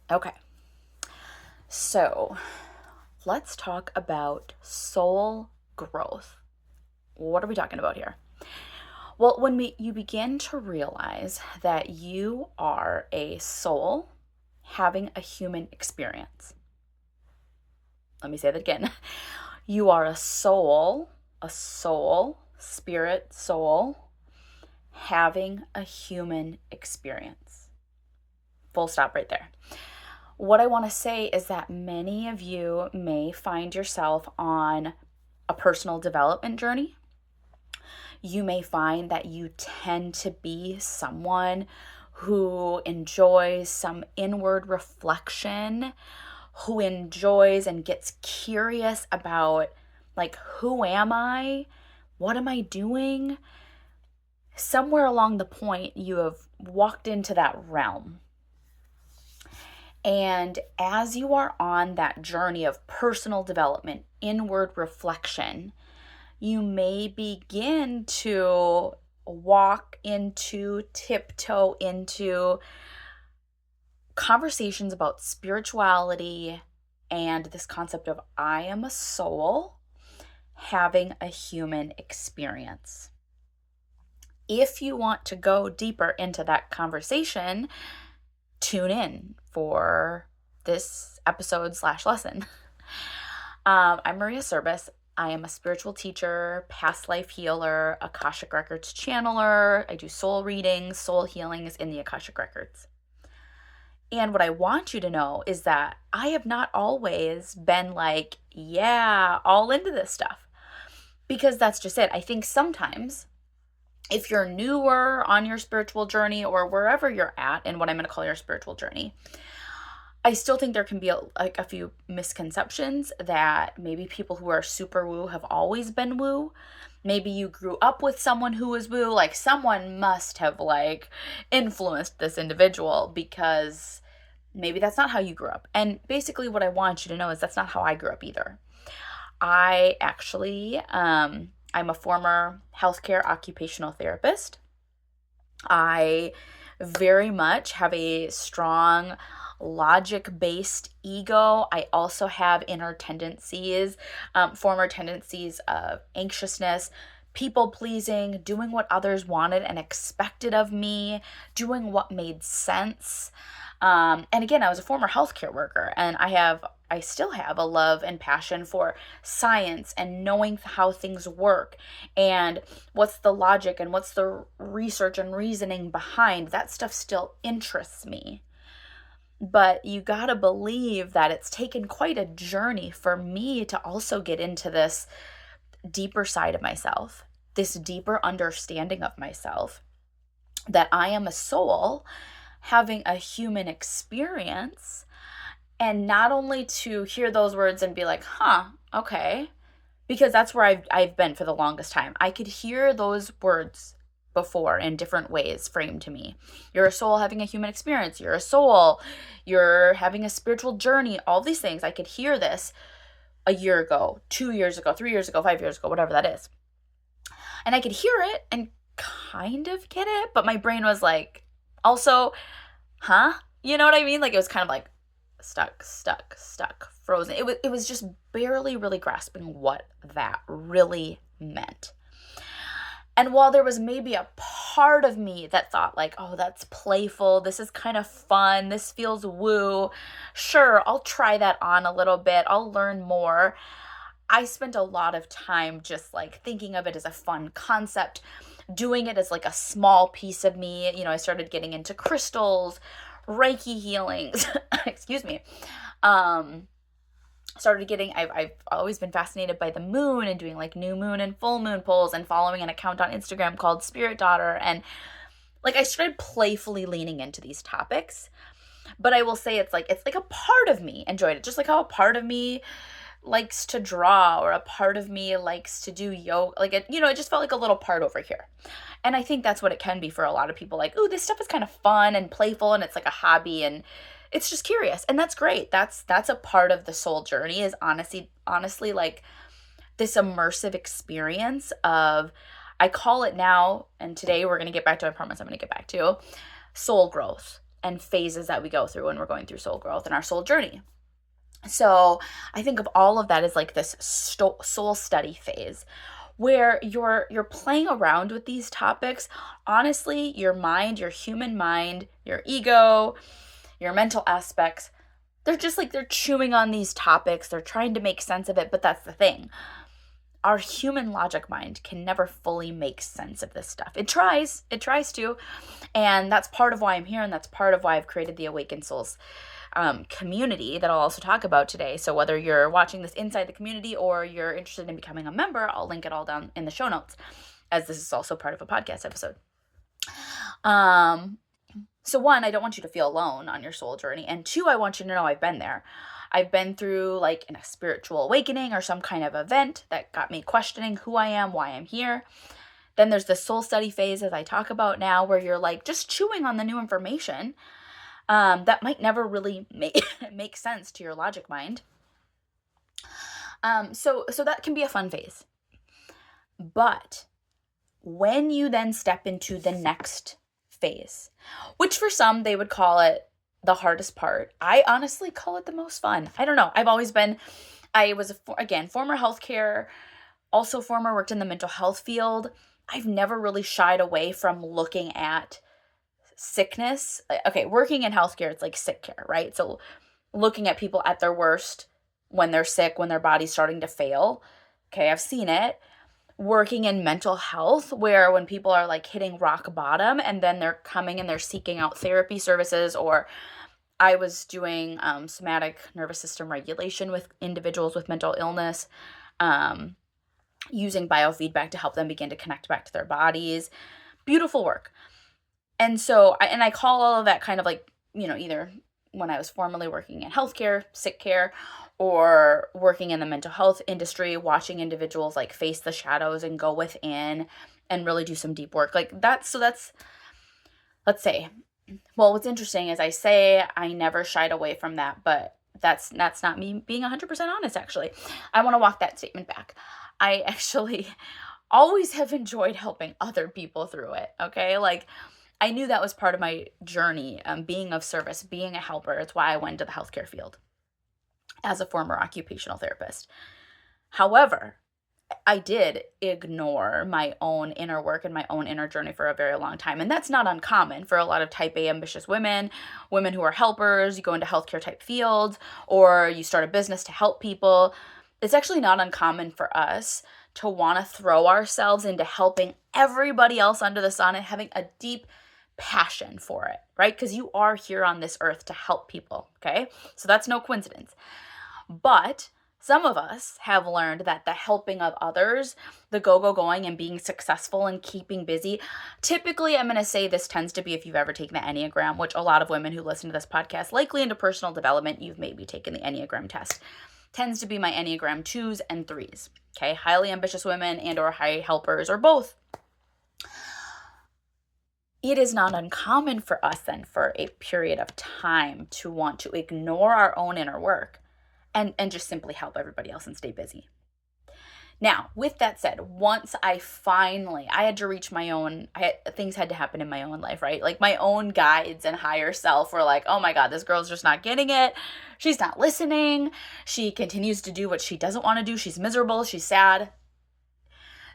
Okay, so let's talk about soul growth. What are we talking about here? Well, you begin to realize that you are a soul having a human experience. Let me say that again. You are a soul, spirit, soul, having a human experience. Full stop right there. What I want to say is that many of you may find yourself on a personal development journey. You may find that you tend to be someone who enjoys some inward reflection, who enjoys and gets curious about, like, who am I? What am I doing? Somewhere along the point, you have walked into that realm. And as you are on that journey of personal development, inward reflection, you may begin to tiptoe into conversations about spirituality and this concept of I am a soul having a human experience. If you want to go deeper into that conversation, tune in for this episode/lesson. I'm Maria Service. I am a spiritual teacher, past life healer, Akashic Records channeler. I do soul readings, soul healings in the Akashic Records. And what I want you to know is that I have not always been like, yeah, all into this stuff. Because that's just it. I think sometimes if you're newer on your spiritual journey or wherever you're at in what I'm going to call your spiritual journey, I still think there can be a few misconceptions that maybe people who are super woo have always been woo. Maybe you grew up with someone who was woo, like someone must have like influenced this individual, because maybe that's not how you grew up. And basically what I want you to know is that's not how I grew up either. I actually, I'm a former healthcare occupational therapist. I very much have a strong logic-based ego. I also have inner tendencies, former tendencies of anxiousness, people-pleasing, doing what others wanted and expected of me, doing what made sense. And again, I was a former healthcare worker, and I still have a love and passion for science and knowing how things work and what's the logic and what's the research and reasoning behind that stuff still interests me. But you gotta believe that it's taken quite a journey for me to also get into this deeper side of myself, this deeper understanding of myself, that I am a soul having a human experience. And not only to hear those words and be like, huh, okay, because that's where I've been for the longest time. I could hear those words before in different ways framed to me. You're a soul having a human experience. You're a soul. You're having a spiritual journey. All these things. I could hear this a year ago, 2 years ago, 3 years ago, 5 years ago, whatever that is. And I could hear it and kind of get it, but my brain was like, also, huh? You know what I mean? Like it was kind of like stuck, frozen. It was just barely really grasping what that really meant. And while there was maybe a part of me that thought like, oh, that's playful, this is kind of fun, this feels woo, sure, I'll try that on a little bit, I'll learn more. I spent a lot of time just like thinking of it as a fun concept, doing it as like a small piece of me. You know, I started getting into crystals, Reiki healings, excuse me. I've always been fascinated by the moon and doing like new moon and full moon pulls and following an account on Instagram called Spirit Daughter. And like I started playfully leaning into these topics. But I will say it's like a part of me enjoyed it. Just like how a part of me likes to draw, or a part of me likes to do yoga. Like it, it just felt like a little part over here. And I think that's what it can be for a lot of people. Like, ooh, this stuff is kind of fun and playful and it's like a hobby and it's just curious. And that's great. That's a part of the soul journey, is honestly like this immersive experience of, I call it now, and today we're going to get back to, I promise I'm going to get back to, soul growth. and phases that we go through when we're going through soul growth and our soul journey. So I think of all of that as like this soul study phase where you're playing around with these topics. Honestly, your mind, your human mind, your ego, your mental aspects, they're just like they're chewing on these topics. They're trying to make sense of it, but that's the thing. Our human logic mind can never fully make sense of this stuff. It tries to, and that's part of why I'm here, and that's part of why I've created the Awaken Souls community that I'll also talk about today. So whether you're watching this inside the community or you're interested in becoming a member, I'll link it all down in the show notes, as this is also part of a podcast episode. So one, I don't want you to feel alone on your soul journey. And two, I want you to know I've been there. I've been through like in a spiritual awakening or some kind of event that got me questioning who I am, why I'm here. Then there's the soul study phase, as I talk about now, where you're like just chewing on the new information that might never really make sense to your logic mind. So that can be a fun phase. But when you then step into the next phase, which for some they would call it the hardest part, I honestly call it the most fun. I don't know. I was again former healthcare, also former worked in the mental health field. I've never really shied away from looking at sickness. Okay, working in healthcare, it's like sick care, right? So looking at people at their worst when they're sick, when their body's starting to fail. Okay, I've seen it. Working in mental health, where when people are like hitting rock bottom and then they're coming and they're seeking out therapy services, or I was doing somatic nervous system regulation with individuals with mental illness, using biofeedback to help them begin to connect back to their bodies. Beautiful work. And so, I call all of that kind of like, either when I was formerly working in healthcare, sick care, or working in the mental health industry, watching individuals like face the shadows and go within and really do some deep work. Like that's, let's say, well, what's interesting is I never shied away from that, but that's not me being 100% honest, actually. I want to walk that statement back. I actually always have enjoyed helping other people through it, okay? Like, I knew that was part of my journey, being of service, being a helper. It's why I went into the healthcare field as a former occupational therapist. However, I did ignore my own inner work and my own inner journey for a very long time. And that's not uncommon for a lot of type A ambitious women who are helpers. You go into healthcare type fields, or you start a business to help people. It's actually not uncommon for us to want to throw ourselves into helping everybody else under the sun and having a deep passion for it, right? Because you are here on this earth to help people, okay? So that's no coincidence. But some of us have learned that the helping of others, the going and being successful and keeping busy, typically I'm going to say this tends to be, if you've ever taken the Enneagram, which a lot of women who listen to this podcast, likely into personal development, you've maybe taken the Enneagram test, tends to be my Enneagram 2s and 3s, okay? Highly ambitious women and or high helpers, or both. It is not uncommon for us then for a period of time to want to ignore our own inner work and just simply help everybody else and stay busy. Now, with that said, once I had to reach things had to happen in my own life, right? Like my own guides and higher self were like, oh my God, this girl's just not getting it. She's not listening. She continues to do what she doesn't want to do. She's miserable. She's sad.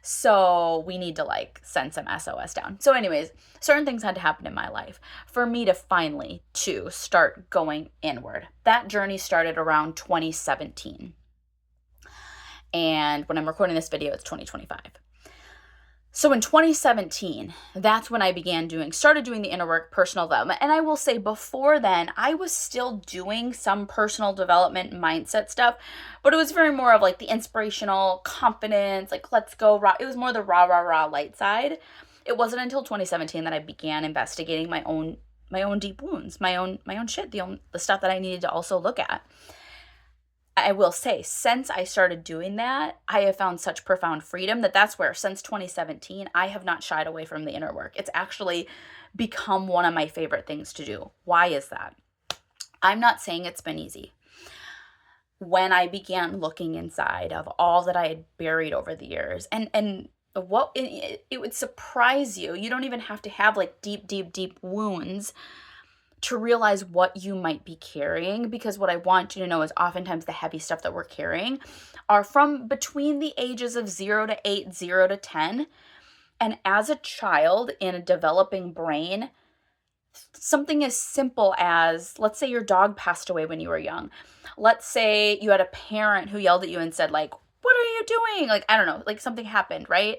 So we need to like send some SOS down. So anyways, certain things had to happen in my life for me to finally to start going inward. That journey started around 2017. And when I'm recording this video, it's 2025. So in 2017, that's when I started doing the inner work, personal development. And I will say before then, I was still doing some personal development mindset stuff, but it was very more of like the inspirational confidence, like let's go raw. It was more the rah, rah, rah light side. It wasn't until 2017 that I began investigating my own deep wounds, my own shit, the stuff that I needed to also look at. I will say, since I started doing that, I have found such profound freedom that's where, since 2017, I have not shied away from the inner work. It's actually become one of my favorite things to do. Why is that? I'm not saying it's been easy. When I began looking inside of all that I had buried over the years, and what it would surprise you. You don't even have to have like deep, deep, deep wounds to realize what you might be carrying, because what I want you to know is oftentimes the heavy stuff that we're carrying are from between the ages of 0 to 8, 0 to 10. And as a child in a developing brain, something as simple as, let's say your dog passed away when you were young. Let's say you had a parent who yelled at you and said, like, what are you doing? Like, I don't know, like something happened, right?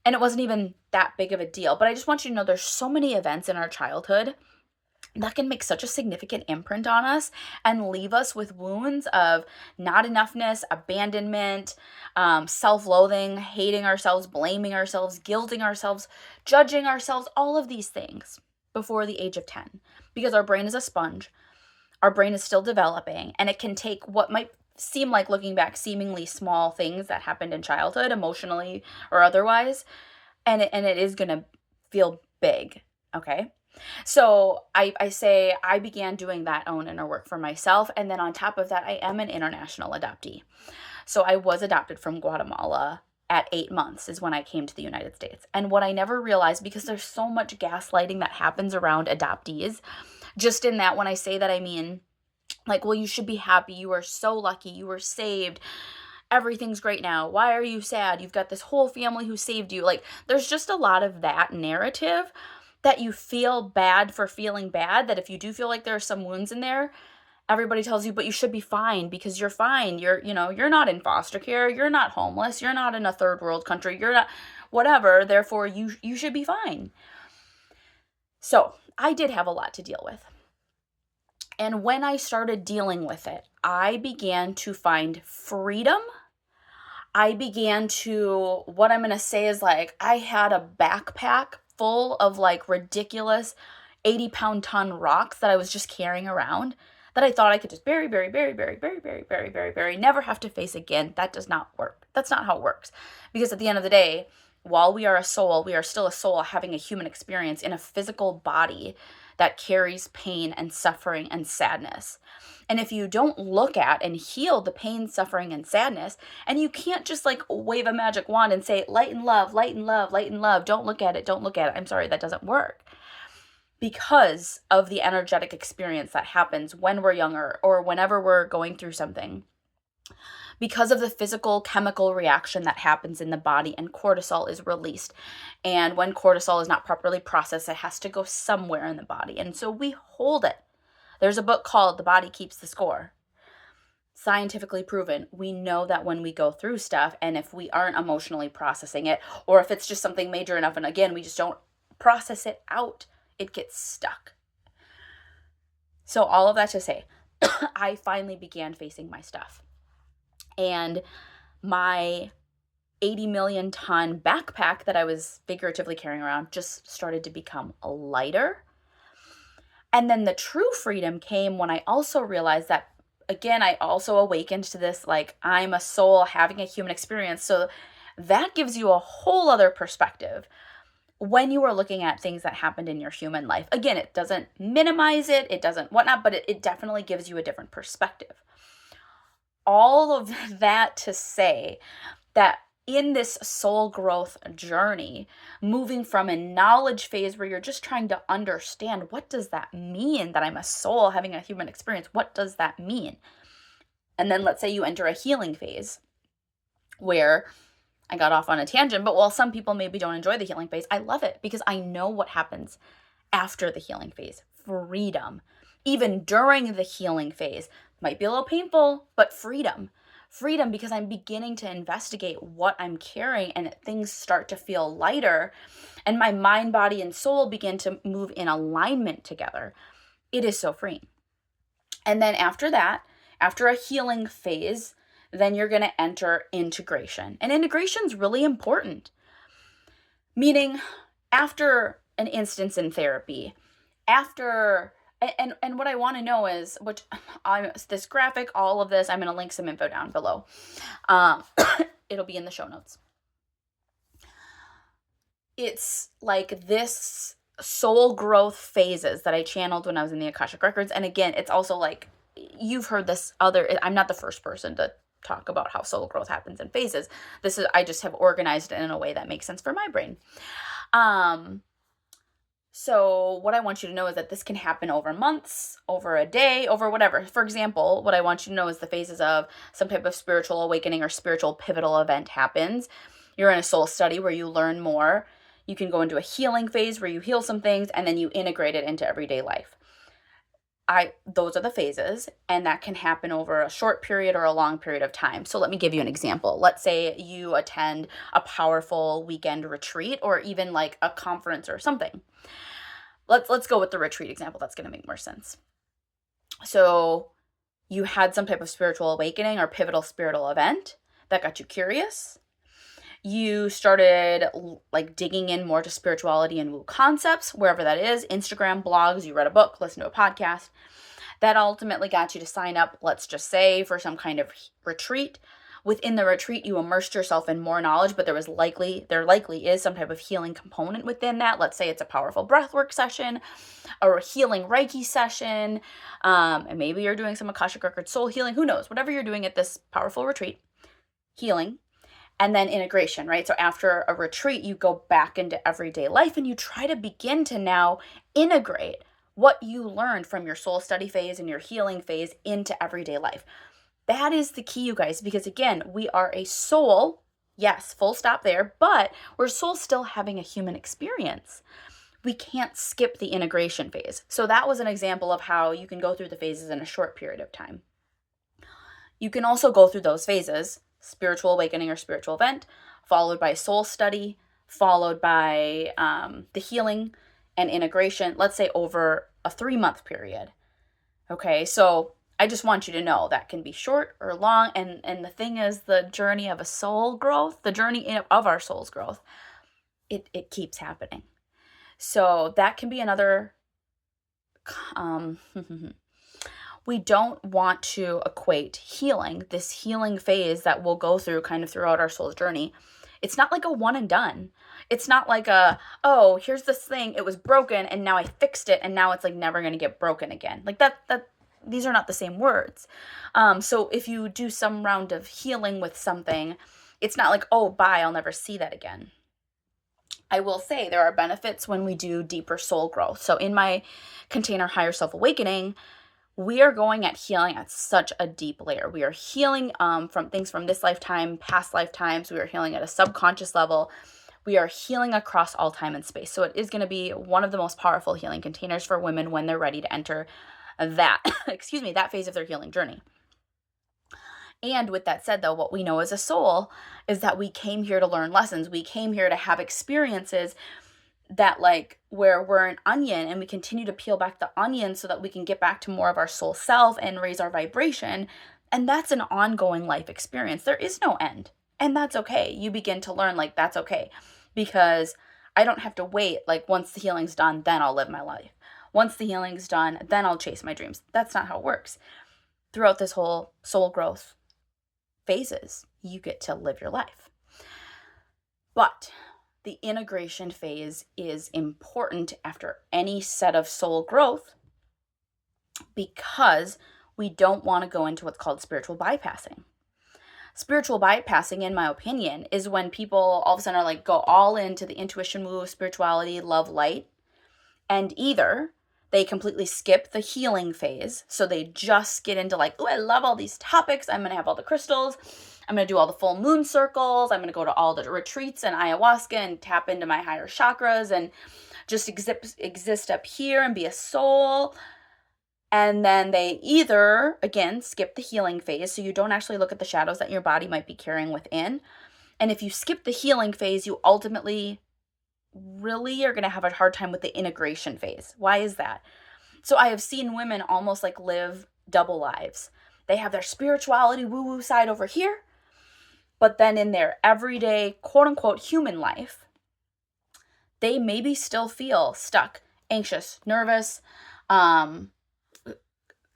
And it wasn't even that big of a deal. But I just want you to know there's so many events in our childhood that can make such a significant imprint on us and leave us with wounds of not enoughness, abandonment, self-loathing, hating ourselves, blaming ourselves, guilting ourselves, judging ourselves, all of these things before the age of 10. Because our brain is a sponge. Our brain is still developing, and it can take what might seem like, looking back, seemingly small things that happened in childhood, emotionally or otherwise, and it is going to feel big, okay? So I say I began doing that own inner work for myself. And then on top of that, I am an international adoptee. So I was adopted from Guatemala at 8 months is when I came to the United States. And what I never realized, because there's so much gaslighting that happens around adoptees, just in that when I say that, I mean, like, well, you should be happy. You are so lucky. You were saved. Everything's great now. Why are you sad? You've got this whole family who saved you. Like, there's just a lot of that narrative that you feel bad for feeling bad, that if you do feel like there are some wounds in there, everybody tells you, but you should be fine because you're fine. You're not in foster care. You're not homeless. You're not in a third world country. You're not whatever. Therefore, you should be fine. So I did have a lot to deal with. And when I started dealing with it, I began to find freedom. I began to, what I'm going to say is, like, I had a backpack full of like ridiculous 80-pound ton rocks that I was just carrying around that I thought I could just bury, never have to face again. That does not work. That's not how it works. Because at the end of the day, while we are a soul, we are still a soul having a human experience in a physical body that carries pain and suffering and sadness. And if you don't look at and heal the pain, suffering, and sadness, and you can't just like wave a magic wand and say, light and love, light and love, light and love, don't look at it, don't look at it. I'm sorry, that doesn't work. Because of the energetic experience that happens when we're younger or whenever we're going through something. Because of the physical chemical reaction that happens in the body, and cortisol is released. And when cortisol is not properly processed, it has to go somewhere in the body. And so we hold it. There's a book called The Body Keeps the Score. Scientifically proven. We know that when we go through stuff, and if we aren't emotionally processing it, or if it's just something major enough, and again, we just don't process it out, it gets stuck. So all of that to say, I finally began facing my stuff. And my 80 million ton backpack that I was figuratively carrying around just started to become lighter. And then the true freedom came when I also realized that, again, I also awakened to this, like, I'm a soul having a human experience. So that gives you a whole other perspective when you are looking at things that happened in your human life. Again, it doesn't minimize it, it doesn't whatnot, but it definitely gives you a different perspective. All of that to say that in this soul growth journey, moving from a knowledge phase where you're just trying to understand, what does that mean that I'm a soul having a human experience? What does that mean? And then let's say you enter a healing phase where I got off on a tangent, but while some people maybe don't enjoy the healing phase, I love it because I know what happens after the healing phase. Freedom. Even during the healing phase, might be a little painful, but freedom. Freedom because I'm beginning to investigate what I'm carrying, and things start to feel lighter, and my mind, body, and soul begin to move in alignment together. It is so freeing. And then after that, after a healing phase, then you're going to enter integration. And integration is really important. Meaning, after an instance in therapy, after... And what I want to know is, this graphic, all of this, I'm going to link some info down below. It'll be in the show notes. It's like this soul growth phases that I channeled when I was in the Akashic Records. And again, it's also like, you've heard this I'm not the first person to talk about how soul growth happens in phases. I just have organized it in a way that makes sense for my brain. So what I want you to know is that this can happen over months, over a day, over whatever. For example, what I want you to know is the phases of some type of spiritual awakening or spiritual pivotal event happens. You're in a soul study where you learn more. You can go into a healing phase where you heal some things and then you integrate it into everyday life. Those are the phases, and that can happen over a short period or a long period of time. So let me give you an example. Let's say you attend a powerful weekend retreat or even like a conference or something. Let's go with the retreat example. That's going to make more sense. So you had some type of spiritual awakening or pivotal spiritual event that got you curious. You started like digging in more to spirituality and woo concepts, wherever that is, Instagram, blogs, you read a book, listened to a podcast. That ultimately got you to sign up, let's just say, for some kind of retreat. Within the retreat, you immersed yourself in more knowledge, but there likely is some type of healing component within that. Let's say it's a powerful breathwork session or a healing Reiki session, and maybe you're doing some Akashic Record soul healing, who knows, whatever you're doing at this powerful retreat, healing. And then integration, right? So after a retreat, you go back into everyday life and you try to begin to now integrate what you learned from your soul study phase and your healing phase into everyday life. That is the key, you guys, because again, we are a soul, yes, full stop there, but we're soul still having a human experience. We can't skip the integration phase. So that was an example of how you can go through the phases in a short period of time. You can also go through those phases, spiritual awakening or spiritual event, followed by soul study, followed by the healing and integration, let's say over a 3-month period. Okay, so I just want you to know that can be short or long. And the thing is, the journey of a soul growth, the journey of our soul's growth, it keeps happening. So that can be another, we don't want to equate healing, this healing phase that we'll go through kind of throughout our soul's journey. It's not like a one and done. It's not like oh, here's this thing, it was broken and now I fixed it and now it's like never going to get broken again. Like that these are not the same words. So if you do some round of healing with something, it's not like, oh, bye, I'll never see that again. I will say there are benefits when we do deeper soul growth. So in my container Higher Self Awakening, we are going at healing at such a deep layer. We are healing from things from this lifetime, past lifetimes. We are healing at a subconscious level. We are healing across all time and space. So it is going to be one of the most powerful healing containers for women when they're ready to enter that, that phase of their healing journey. And with that said, though, what we know as a soul is that we came here to learn lessons. We came here to have experiences that like where we're an onion and we continue to peel back the onion so that we can get back to more of our soul self and raise our vibration. And that's an ongoing life experience. There is no end. And that's okay. You begin to learn like that's okay, because I don't have to wait like once the healing's done, then I'll live my life. Once the healing's done, then I'll chase my dreams. That's not how it works. Throughout this whole soul growth phases, you get to live your life. But the integration phase is important after any set of soul growth because we don't want to go into what's called spiritual bypassing. Spiritual bypassing, in my opinion, is when people all of a sudden are like, go all into the intuition move, spirituality, love, light, and either they completely skip the healing phase. So they just get into like, oh, I love all these topics. I'm going to have all the crystals. I'm going to do all the full moon circles. I'm going to go to all the retreats and ayahuasca and tap into my higher chakras and just exist up here and be a soul. And then they either, again, skip the healing phase. So you don't actually look at the shadows that your body might be carrying within. And if you skip the healing phase, you ultimately really are going to have a hard time with the integration phase. Why is that? So I have seen women almost like live double lives. They have their spirituality woo-woo side over here, but then in their everyday quote-unquote human life, they maybe still feel stuck, anxious, nervous,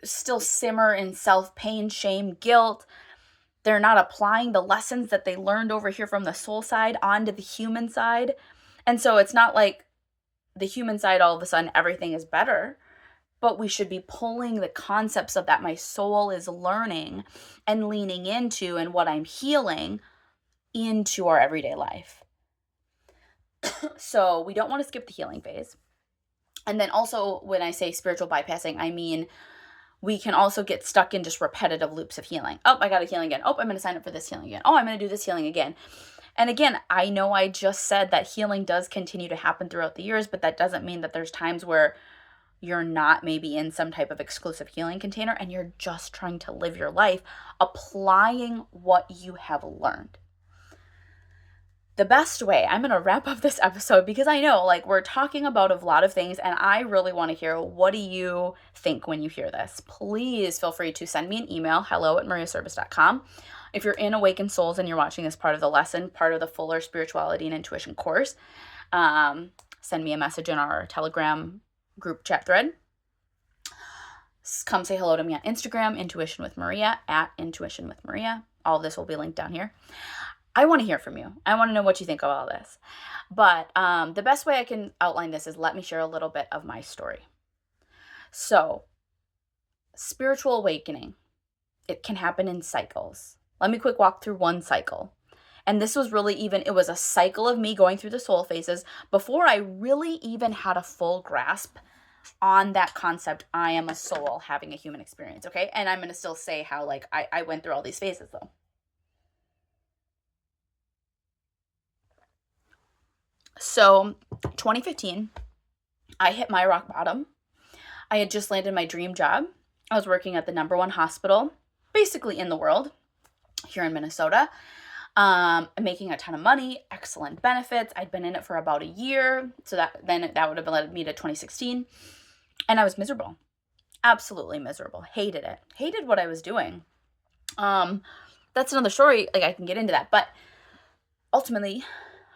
still simmer in self-pain, shame, guilt. They're not applying the lessons that they learned over here from the soul side onto the human side. And so it's not like the human side, all of a sudden, everything is better, but we should be pulling the concepts of that my soul is learning and leaning into and what I'm healing into our everyday life. So we don't want to skip the healing phase. And then also when I say spiritual bypassing, I mean we can also get stuck in just repetitive loops of healing. Oh, I got a healing again. Oh, I'm going to sign up for this healing again. Oh, I'm going to do this healing again. And again, I know I just said that healing does continue to happen throughout the years, but that doesn't mean that there's times where you're not maybe in some type of exclusive healing container and you're just trying to live your life applying what you have learned. The best way, I'm going to wrap up this episode because I know like we're talking about a lot of things and I really want to hear, what do you think when you hear this? Please feel free to send me an email, hello@mariaservice.com. If you're in Awaken Souls and you're watching this part of the lesson, part of the fuller spirituality and intuition course, send me a message in our Telegram group chat thread. Come say hello to me on Instagram, Intuition with Maria, @Intuition with Maria. All of this will be linked down here. I want to hear from you. I want to know what you think of all this. But the best way I can outline this is let me share a little bit of my story. So, spiritual awakening, it can happen in cycles. Let me quick walk through one cycle. And this was really it was a cycle of me going through the soul phases before I really even had a full grasp on that concept, I am a soul having a human experience, okay? And I'm going to still say how like I went through all these phases though. So 2015, I hit my rock bottom. I had just landed my dream job. I was working at the #1 hospital, basically in the world, here in Minnesota. Making a ton of money, excellent benefits. I'd been in it for about a year. So that would have led me to 2016. And I was miserable. Absolutely miserable. Hated it. Hated what I was doing. That's another story. Like I can get into that. But ultimately,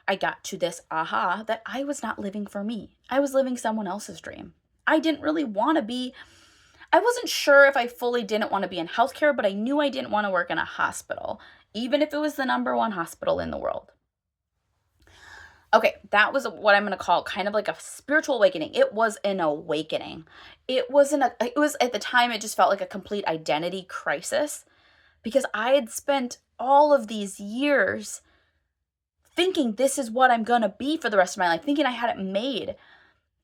I got to this aha that I was not living for me. I was living someone else's dream. I didn't really want to be, I wasn't sure if I fully didn't want to be in healthcare, but I knew I didn't want to work in a hospital, even if it was the #1 hospital in the world. Okay, that was what I'm going to call kind of like a spiritual awakening. It was an awakening. It was at the time, it just felt like a complete identity crisis because I had spent all of these years thinking this is what I'm going to be for the rest of my life, thinking I had it made.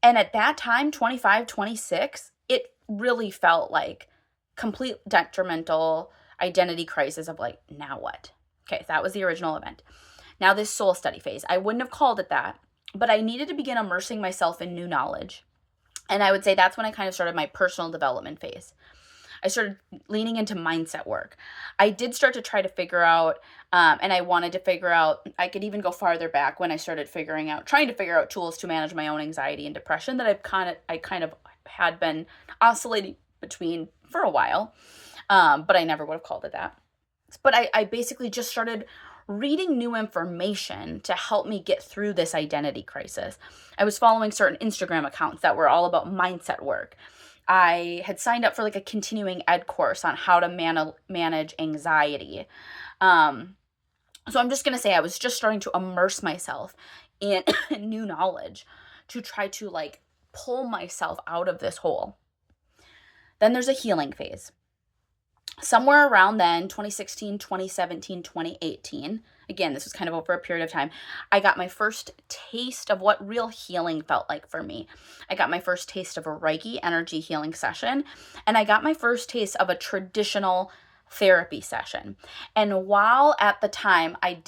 And at that time, 25, 26, it really felt like complete detrimental identity crisis of like, now what? Okay, that was the original event. Now this soul study phase, I wouldn't have called it that, but I needed to begin immersing myself in new knowledge. And I would say that's when I kind of started my personal development phase. I started leaning into mindset work. I did start to try to figure out, and I wanted to figure out, I could even go farther back when I started trying to figure out tools to manage my own anxiety and depression that I kind of had been oscillating between for a while, but I never would have called it that. But I basically just started reading new information to help me get through this identity crisis. I was following certain Instagram accounts that were all about mindset work. I had signed up for like a continuing ed course on how to manage anxiety. So I'm just going to say I was just starting to immerse myself in new knowledge to try to like pull myself out of this hole. Then there's a healing phase. Somewhere around then, 2016, 2017, 2018, again, this was kind of over a period of time, I got my first taste of what real healing felt like for me. I got my first taste of a Reiki energy healing session, and I got my first taste of a traditional therapy session. And while at the time I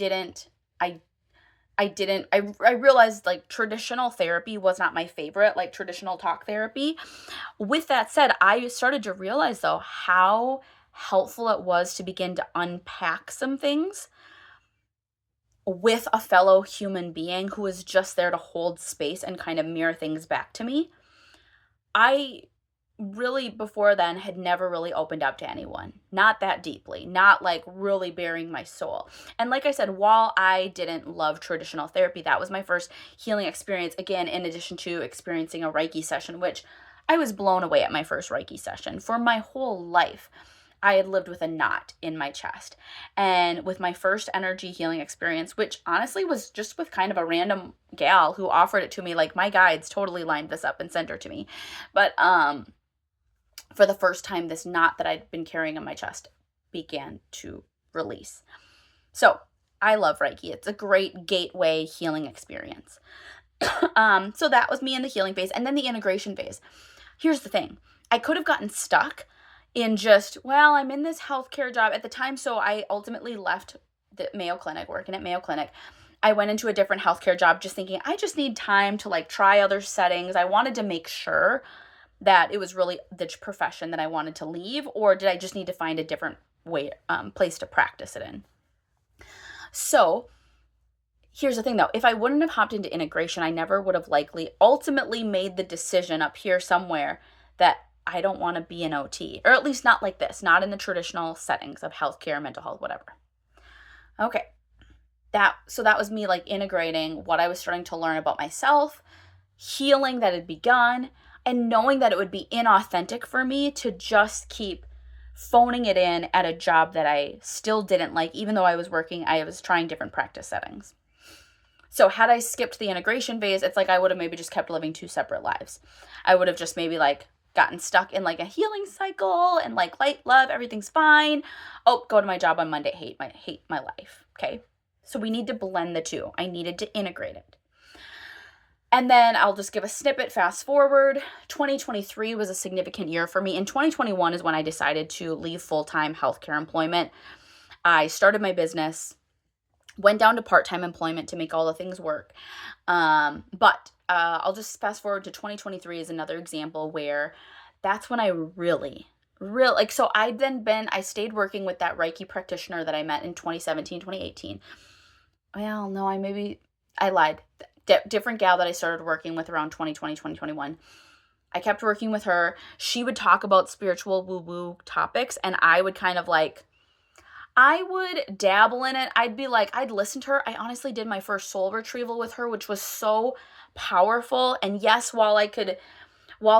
realized like traditional therapy was not my favorite, like traditional talk therapy. With that said, I started to realize though how helpful it was to begin to unpack some things with a fellow human being who was just there to hold space and kind of mirror things back to me. I really before then had never really opened up to anyone, not that deeply, not like really bearing my soul. And like I said, while I didn't love traditional therapy, that was my first healing experience, again, in addition to experiencing a Reiki session, which I was blown away at my first Reiki session. For my whole life, I had lived with a knot in my chest. And with my first energy healing experience, which honestly was just with kind of a random gal who offered it to me, like my guides totally lined this up and sent her to me. But for the first time, this knot that I'd been carrying on my chest began to release. So I love Reiki. It's a great gateway healing experience. So that was me in the healing phase, and then the integration phase. Here's the thing. I could have gotten stuck in just, well, I'm in this healthcare job at the time. So I ultimately left the Mayo Clinic, working at Mayo Clinic. I went into a different healthcare job just thinking, I just need time to like try other settings. I wanted to make sure that it was really the profession that I wanted to leave, or did I just need to find a different way, place to practice it in? So here's the thing though, if I wouldn't have hopped into integration, I never would have likely ultimately made the decision up here somewhere that I don't want to be an OT, or at least not like this, not in the traditional settings of healthcare, mental health, whatever. Okay. So that was me like integrating what I was starting to learn about myself, healing that had begun, and knowing that it would be inauthentic for me to just keep phoning it in at a job that I still didn't like, even though I was trying different practice settings. So had I skipped the integration phase, it's like I would have maybe just kept living two separate lives. I would have just maybe like gotten stuck in like a healing cycle and like light, love, everything's fine. Oh, go to my job on Monday, hate my life. Okay. So we need to blend the two. I needed to integrate it. And then I'll just give a snippet, fast forward. 2023 was a significant year for me. And 2021 is when I decided to leave full-time healthcare employment. I started my business, went down to part-time employment to make all the things work. But I'll just fast forward to 2023 is another example where that's when I really, like, so I stayed working with that Reiki practitioner that I met in 2017, 2018. Well, no, I lied. Different gal that I started working with around 2020, 2021. I kept working with her. She would talk about spiritual woo-woo topics, and I would kind of like, I would dabble in it. I'd listen to her. I honestly did my first soul retrieval with her, which was so powerful. And yes, while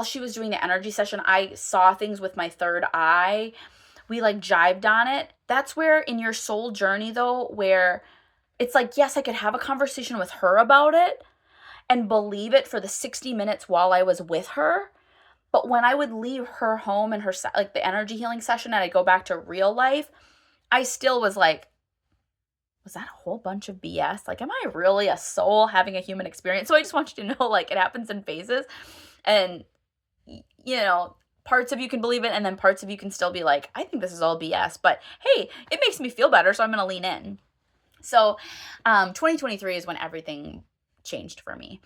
she was doing the energy session, I saw things with my third eye. We like jived on it. That's where in your soul journey though, where it's like, yes, I could have a conversation with her about it and believe it for the 60 minutes while I was with her. But when I would leave her home and like the energy healing session and I go back to real life, I still was like, was that a whole bunch of BS? Like, am I really a soul having a human experience? So I just want you to know, like, it happens in phases. And, parts of you can believe it, and then parts of you can still be like, I think this is all BS. But, hey, it makes me feel better, so I'm going to lean in. So 2023 is when everything changed for me.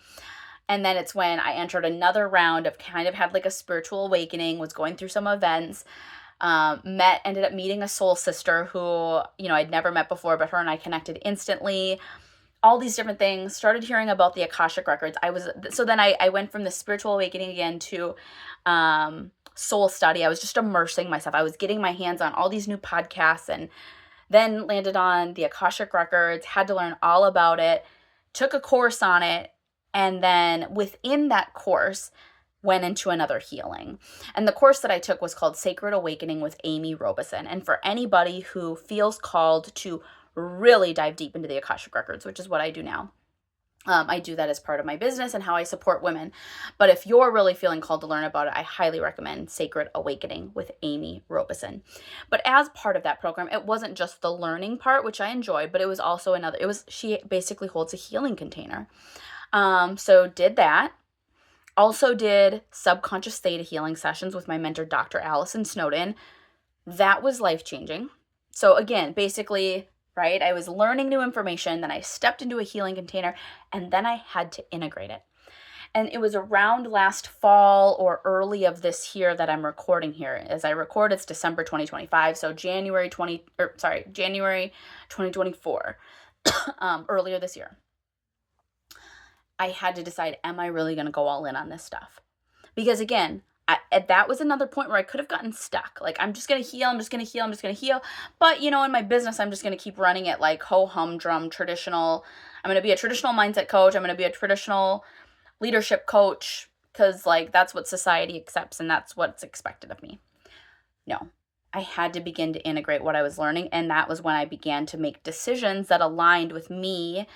And then it's when I entered another round of kind of had like a spiritual awakening, was going through some events, ended up meeting a soul sister who, I'd never met before, but her and I connected instantly. All these different things, started hearing about the Akashic records. So then I went from the spiritual awakening again to soul study. I was just immersing myself. I was getting my hands on all these new podcasts, and then landed on the Akashic records, had to learn all about it, took a course on it, and then within that course, went into another healing. And the course that I took was called Sacred Awakening with Amy Robeson. And for anybody who feels called to really dive deep into the Akashic records, which is what I do now, I do that as part of my business and how I support women. But if you're really feeling called to learn about it, I highly recommend Sacred Awakening with Amy Robeson. But as part of that program, it wasn't just the learning part, which I enjoyed, but it was also she basically holds a healing container. So did that. Also did subconscious theta healing sessions with my mentor, Dr. Allison Snowden. That was life-changing. So again, basically, right, I was learning new information, then I stepped into a healing container, and then I had to integrate it. And it was around last fall or early of this year that I'm recording here. As I record, it's December 2025, so January 2024, earlier this year. I had to decide, am I really going to go all in on this stuff? Because again, that was another point where I could have gotten stuck. Like, I'm just going to heal, I'm just going to heal, I'm just going to heal. But, in my business, I'm just going to keep running it like ho-hum-drum traditional. I'm going to be a traditional mindset coach. I'm going to be a traditional leadership coach because, like, that's what society accepts and that's what's expected of me. No, I had to begin to integrate what I was learning. And that was when I began to make decisions that aligned with me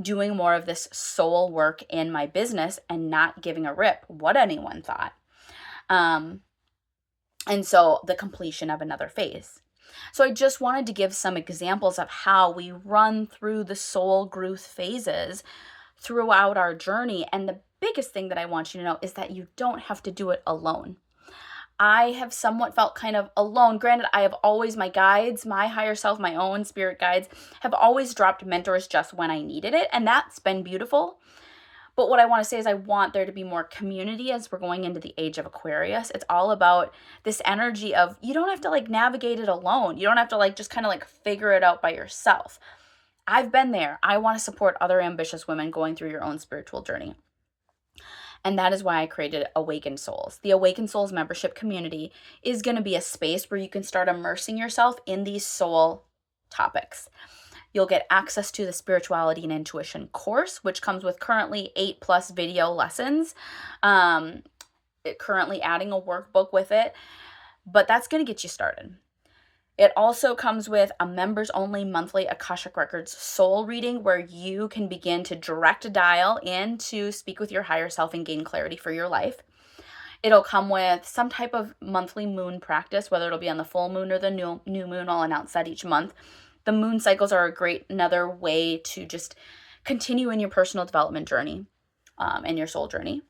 doing more of this soul work in my business and not giving a rip what anyone thought. And so the completion of another phase. So I just wanted to give some examples of how we run through the soul growth phases throughout our journey. And the biggest thing that I want you to know is that you don't have to do it alone. I have somewhat felt kind of alone. Granted, I have always, my guides, my higher self, my own spirit guides, have always dropped mentors just when I needed it. And that's been beautiful. But what I want to say is I want there to be more community as we're going into the age of Aquarius. It's all about this energy of you don't have to like navigate it alone. You don't have to like just kind of like figure it out by yourself. I've been there. I want to support other ambitious women going through your own spiritual journey. And that is why I created Awaken Souls. The Awaken Souls membership community is going to be a space where you can start immersing yourself in these soul topics. You'll get access to the spirituality and intuition course, which comes with currently 8+ video lessons. Currently adding a workbook with it, but that's going to get you started. It also comes with a members only monthly Akashic Records soul reading where you can begin to direct dial in to speak with your higher self and gain clarity for your life. It'll come with some type of monthly moon practice, whether it'll be on the full moon or the new moon. I'll announce that each month. The moon cycles are another way to just continue in your personal development journey and your soul journey.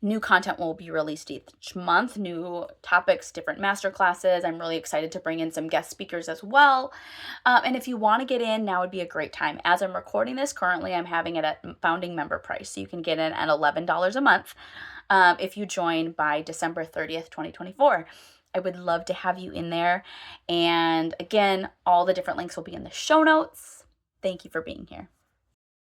New content will be released each month, new topics, different masterclasses. I'm really excited to bring in some guest speakers as well. And if you want to get in, now would be a great time. As I'm recording this, currently I'm having it at founding member price. So you can get in at $11 a month if you join by December 30th, 2024. I would love to have you in there. And again, all the different links will be in the show notes. Thank you for being here.